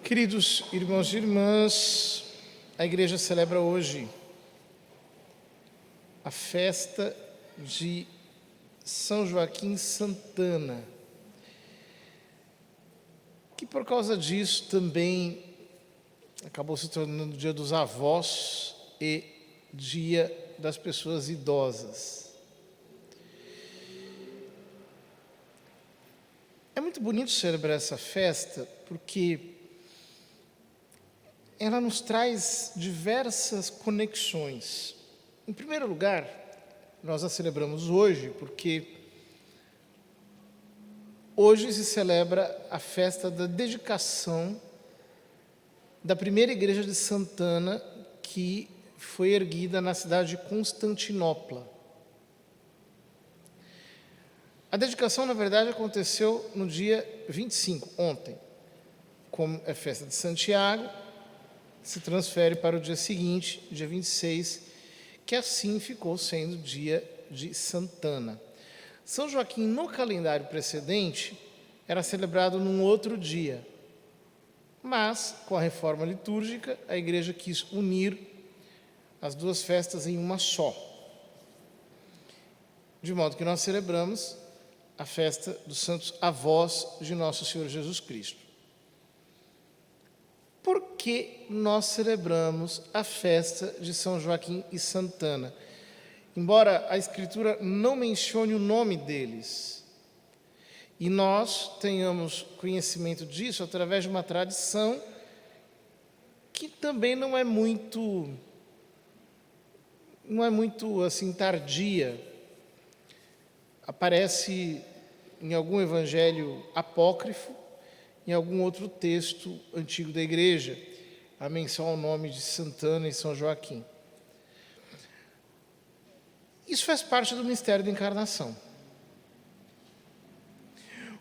Queridos irmãos e irmãs, a igreja celebra hoje a festa de São Joaquim Santana, que por causa disso também acabou se tornando dia dos avós e dia das pessoas idosas. É muito bonito celebrar essa festa porque ela nos traz diversas conexões. Em primeiro lugar, nós a celebramos hoje porque hoje se celebra a festa da dedicação da primeira igreja de Santana, que foi erguida na cidade de Constantinopla. A dedicação, na verdade, aconteceu no dia 25, ontem. Como é festa de Santiago, se transfere para o dia seguinte, dia 26, que assim ficou sendo dia de Santana. São Joaquim, no calendário precedente, era celebrado num outro dia, mas, com a reforma litúrgica, a igreja quis unir as duas festas em uma só, de modo que nós celebramos a festa dos santos avós de nosso Senhor Jesus Cristo. Por que nós celebramos a festa de São Joaquim e Santana? Embora a Escritura não mencione o nome deles, e nós tenhamos conhecimento disso através de uma tradição que também não é muito assim tardia. Aparece em algum evangelho apócrifo, em algum outro texto antigo da igreja, a menção ao nome de Santana e São Joaquim. Isso faz parte do mistério da encarnação.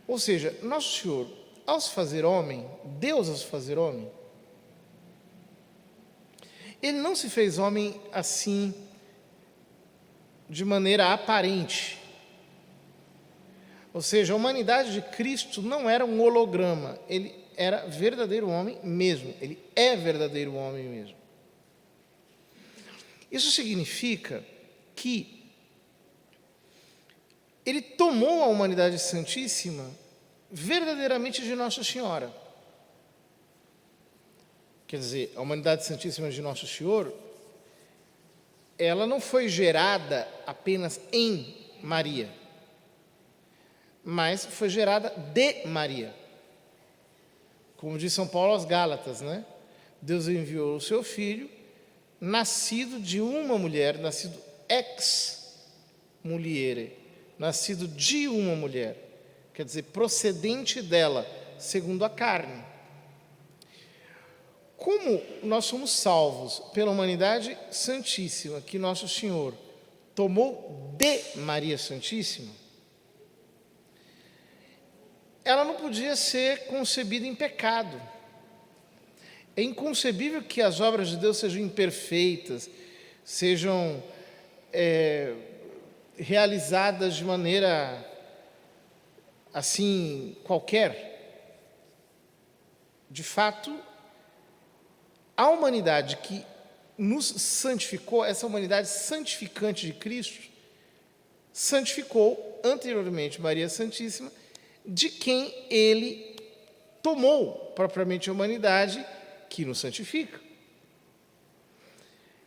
Ou seja, Nosso Senhor, ao se fazer homem, Deus ao se fazer homem, Ele não se fez homem assim, de maneira aparente. Ou seja, a humanidade de Cristo não era um holograma, Ele era verdadeiro homem mesmo, Ele é verdadeiro homem mesmo. Isso significa que Ele tomou a humanidade santíssima verdadeiramente de Nossa Senhora. Quer dizer, a humanidade santíssima de Nosso Senhor, ela não foi gerada apenas em Maria, mas foi gerada de Maria. Como diz São Paulo aos Gálatas, né? Deus enviou o seu Filho, nascido de uma mulher, nascido ex muliere, nascido de uma mulher, quer dizer, procedente dela, segundo a carne. Como nós somos salvos pela humanidade santíssima, que Nosso Senhor tomou de Maria Santíssima, ela não podia ser concebida em pecado. É inconcebível que as obras de Deus sejam imperfeitas, sejam realizadas de maneira assim qualquer. De fato, a humanidade que nos santificou, essa humanidade santificante de Cristo, santificou anteriormente Maria Santíssima, de quem Ele tomou propriamente a humanidade que nos santifica.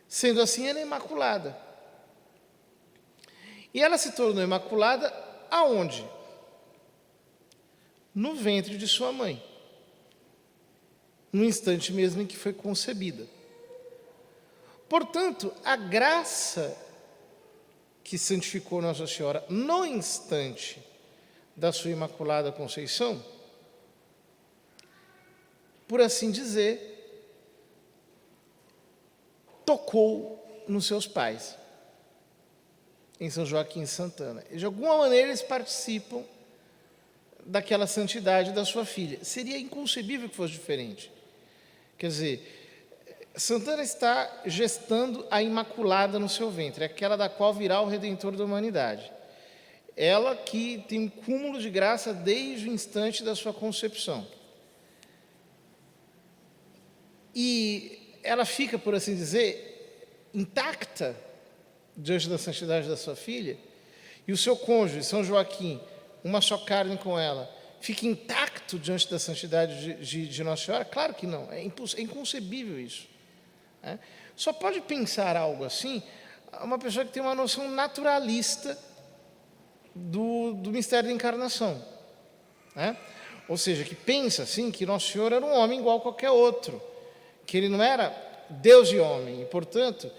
Sendo assim, ela é imaculada. E ela se tornou imaculada aonde? No ventre de sua mãe, no instante mesmo em que foi concebida. Portanto, a graça que santificou Nossa Senhora no instante da sua Imaculada Conceição, por assim dizer, tocou nos seus pais, em São Joaquim e Santana. E de alguma maneira eles participam daquela santidade da sua filha. Seria inconcebível que fosse diferente. Quer dizer, Santana está gestando a Imaculada no seu ventre, aquela da qual virá o Redentor da humanidade. Ela que tem um cúmulo de graça desde o instante da sua concepção. e ela fica, por assim dizer, intacta diante da santidade da sua filha, e o seu cônjuge, São Joaquim, uma só carne com ela, fica intacto diante da santidade de Nossa Senhora? Claro que não, é inconcebível isso. Né? Só pode pensar algo assim uma pessoa que tem uma noção naturalista do mistério da encarnação. Né? Ou seja, que pensa assim, que Nosso Senhor era um homem igual a qualquer outro, que ele não era Deus e homem, e, portanto,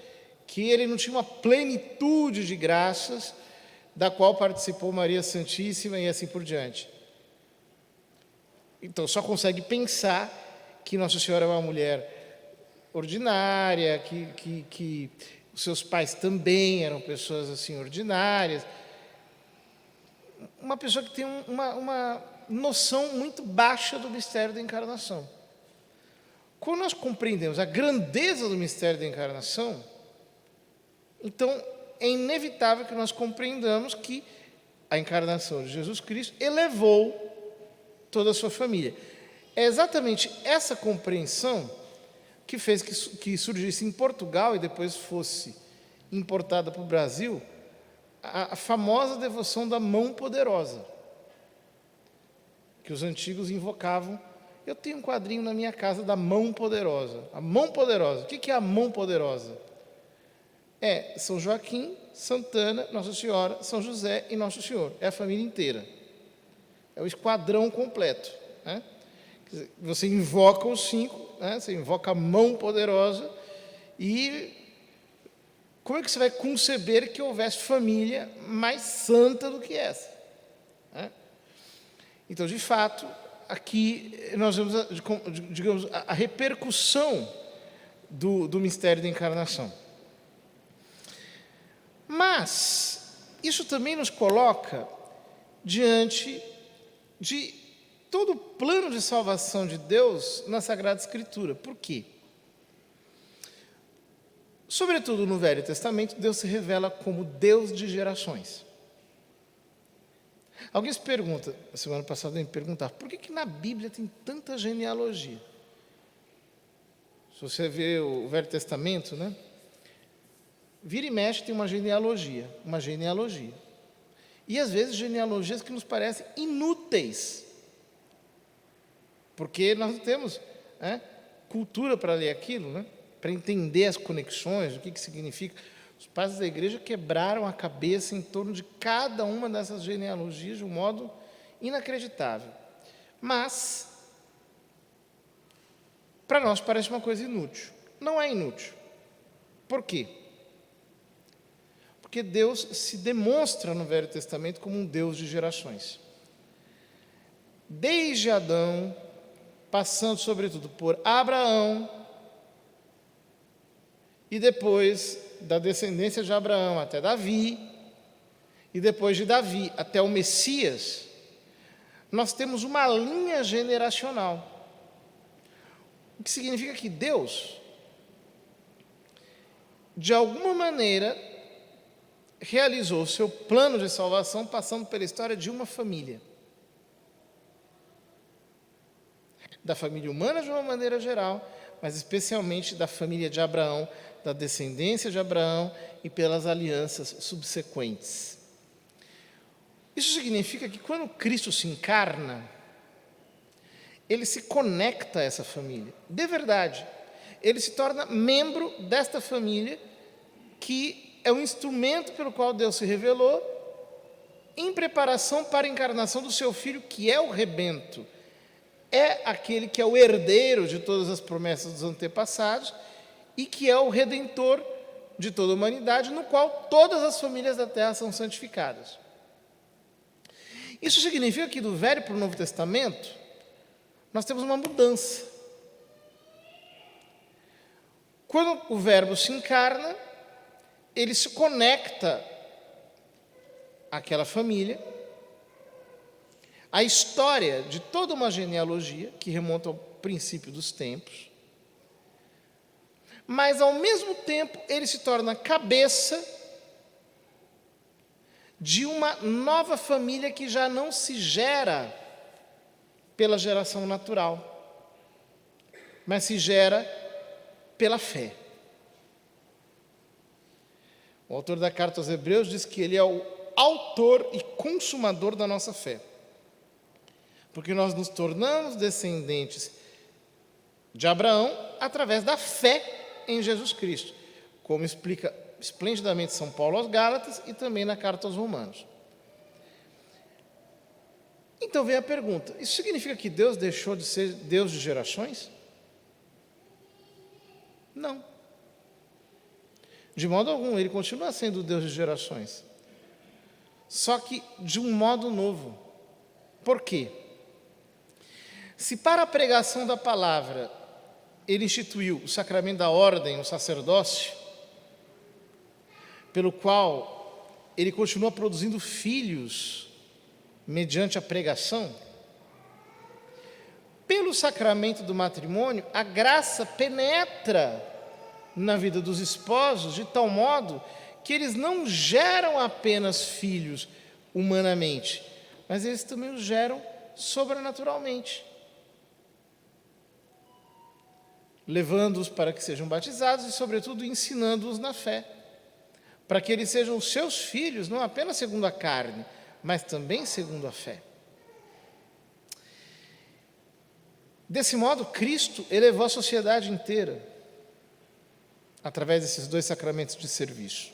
que ele não tinha uma plenitude de graças da qual participou Maria Santíssima e assim por diante. Então, só consegue pensar que Nossa Senhora é uma mulher ordinária, que os seus pais também eram pessoas assim ordinárias. Uma pessoa que tem uma noção muito baixa do mistério da encarnação. Quando nós compreendemos a grandeza do mistério da encarnação, então é inevitável que nós compreendamos que a encarnação de Jesus Cristo elevou toda a sua família. É exatamente essa compreensão que fez que surgisse em Portugal e depois fosse importada para o Brasil a famosa devoção da mão poderosa, que os antigos invocavam. Eu tenho um quadrinho na minha casa da mão poderosa. A mão poderosa. O que é a mão poderosa? É São Joaquim, Santana, Nossa Senhora, São José e Nosso Senhor. É a família inteira. É o esquadrão completo. Né? Você invoca os 5, né? Você invoca a mão poderosa e como é que você vai conceber que houvesse família mais santa do que essa? Né? Então, de fato, aqui nós vemos, digamos, a repercussão do mistério da encarnação. Mas isso também nos coloca diante de todo o plano de salvação de Deus na Sagrada Escritura. Por quê? Sobretudo no Velho Testamento, Deus se revela como Deus de gerações. Alguém se pergunta, a semana passada me perguntaram, por que na Bíblia tem tanta genealogia? Se você vê o Velho Testamento, né? Vira e mexe tem uma genealogia. E às vezes genealogias que nos parecem inúteis, porque nós não temos cultura para ler aquilo, né? Para entender as conexões, o que significa. Os padres da igreja quebraram a cabeça em torno de cada uma dessas genealogias de um modo inacreditável. Mas, para nós parece uma coisa inútil. Não é inútil. Por quê? Porque Deus se demonstra no Velho Testamento como um Deus de gerações. Desde Adão, passando sobretudo por Abraão, e depois da descendência de Abraão até Davi, e depois de Davi até o Messias, nós temos uma linha generacional. O que significa que Deus, de alguma maneira, realizou o seu plano de salvação passando pela história de uma família. Da família humana de uma maneira geral, mas especialmente da família de Abraão, da descendência de Abraão e pelas alianças subsequentes. Isso significa que quando Cristo se encarna, ele se conecta a essa família, de verdade. Ele se torna membro desta família, que é o instrumento pelo qual Deus se revelou, em preparação para a encarnação do seu Filho, que é o rebento, é aquele que é o herdeiro de todas as promessas dos antepassados, e que é o Redentor de toda a humanidade, no qual todas as famílias da terra são santificadas. Isso significa que do Velho para o Novo Testamento, nós temos uma mudança. Quando o Verbo se encarna, ele se conecta àquela família. A história de toda uma genealogia, que remonta ao princípio dos tempos, mas, ao mesmo tempo, ele se torna cabeça de uma nova família que já não se gera pela geração natural, mas se gera pela fé. O autor da carta aos Hebreus diz que ele é o autor e consumador da nossa fé. Porque nós nos tornamos descendentes de Abraão através da fé em Jesus Cristo, como explica esplendidamente São Paulo aos Gálatas e também na carta aos Romanos. Então vem a pergunta: isso significa que Deus deixou de ser Deus de gerações? Não. De modo algum, ele continua sendo Deus de gerações. Só que de um modo novo. Por quê? Se para a pregação da palavra ele instituiu o sacramento da ordem, o sacerdócio, pelo qual ele continua produzindo filhos mediante a pregação, pelo sacramento do matrimônio, a graça penetra na vida dos esposos de tal modo que eles não geram apenas filhos humanamente, mas eles também os geram sobrenaturalmente, levando-os para que sejam batizados e, sobretudo, ensinando-os na fé, para que eles sejam os seus filhos, não apenas segundo a carne, mas também segundo a fé. Desse modo, Cristo elevou a sociedade inteira, através desses dois sacramentos de serviço.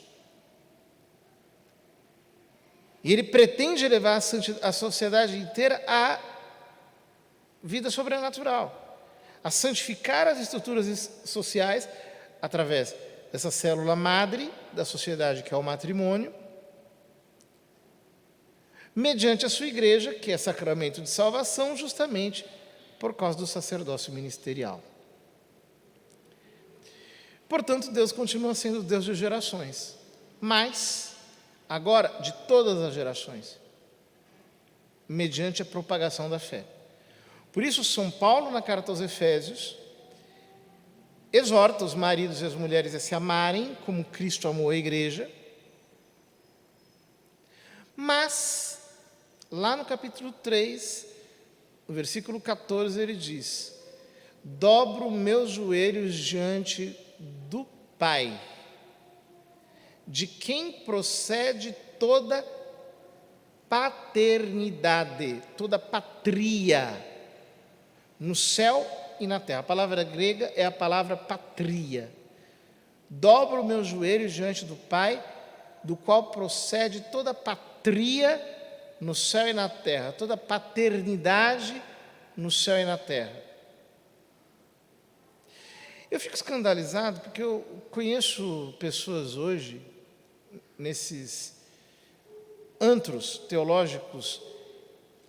E ele pretende elevar a sociedade inteira à vida sobrenatural, a santificar as estruturas sociais através dessa célula madre da sociedade, que é o matrimônio, mediante a sua igreja, que é sacramento de salvação, justamente por causa do sacerdócio ministerial. Portanto, Deus continua sendo Deus de gerações, mas agora de todas as gerações, mediante a propagação da fé. Por isso, São Paulo, na carta aos Efésios, exorta os maridos e as mulheres a se amarem como Cristo amou a igreja, mas, lá no capítulo 3, no versículo 14, ele diz: dobro meus joelhos diante do Pai, de quem procede toda paternidade, toda patria, no céu e na terra. A palavra grega é a palavra patria. Dobro meus joelhos diante do Pai, do qual procede toda patria no céu e na terra, toda paternidade no céu e na terra. Eu fico escandalizado porque eu conheço pessoas hoje, nesses antros teológicos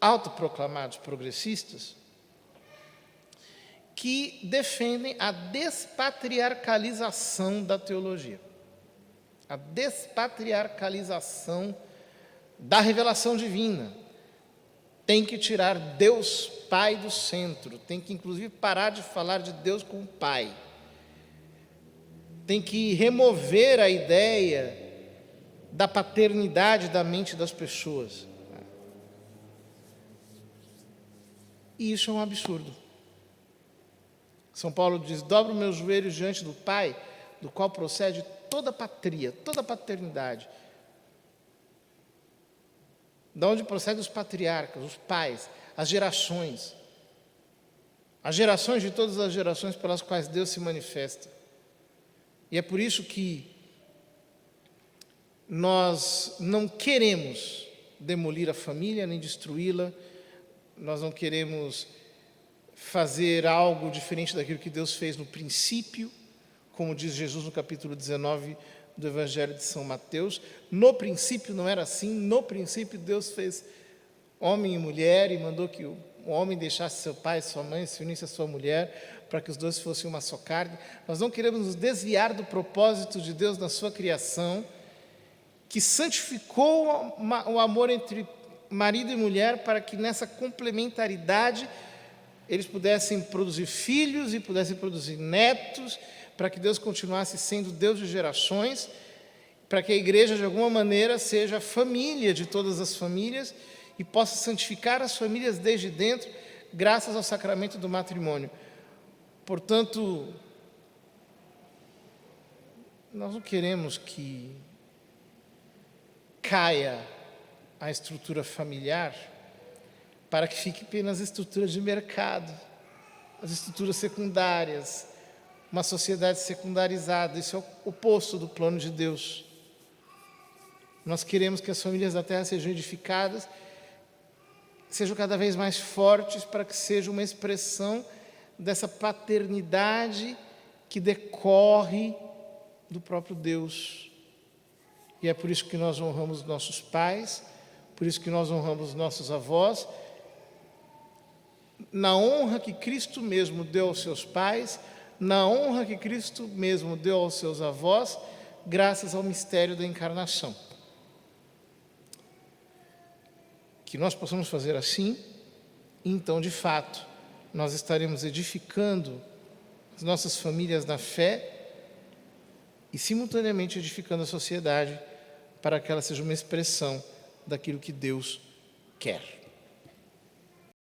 autoproclamados progressistas, que defendem a despatriarcalização da teologia, a despatriarcalização da revelação divina. Tem que tirar Deus Pai do centro, tem que inclusive parar de falar de Deus como Pai. Tem que remover a ideia da paternidade da mente das pessoas. E isso é um absurdo. São Paulo diz: dobro meus joelhos diante do Pai, do qual procede toda patria, toda paternidade. De onde procedem os patriarcas, os pais, as gerações de todas as gerações pelas quais Deus se manifesta. E é por isso que nós não queremos demolir a família, nem destruí-la, nós não queremos fazer algo diferente daquilo que Deus fez no princípio, como diz Jesus no capítulo 19 do Evangelho de São Mateus. No princípio não era assim, no princípio Deus fez homem e mulher e mandou que o homem deixasse seu pai e sua mãe, se unisse à sua mulher, para que os dois fossem uma só carne. Nós não queremos nos desviar do propósito de Deus na sua criação, que santificou o amor entre marido e mulher para que nessa complementaridade eles pudessem produzir filhos e pudessem produzir netos, para que Deus continuasse sendo Deus de gerações, para que a igreja de alguma maneira seja a família de todas as famílias e possa santificar as famílias desde dentro, graças ao sacramento do matrimônio. Portanto, nós não queremos que caia a estrutura familiar para que fique apenas a estrutura de mercado, as estruturas secundárias, uma sociedade secundarizada. Isso é o oposto do plano de Deus. Nós queremos que as famílias da terra sejam edificadas, sejam cada vez mais fortes, para que seja uma expressão dessa paternidade que decorre do próprio Deus. E é por isso que nós honramos nossos pais, por isso que nós honramos nossos avós, na honra que Cristo mesmo deu aos seus pais, na honra que Cristo mesmo deu aos seus avós, graças ao mistério da encarnação. Que nós possamos fazer assim, então, de fato, nós estaremos edificando as nossas famílias na fé e, simultaneamente, edificando a sociedade para que ela seja uma expressão daquilo que Deus quer.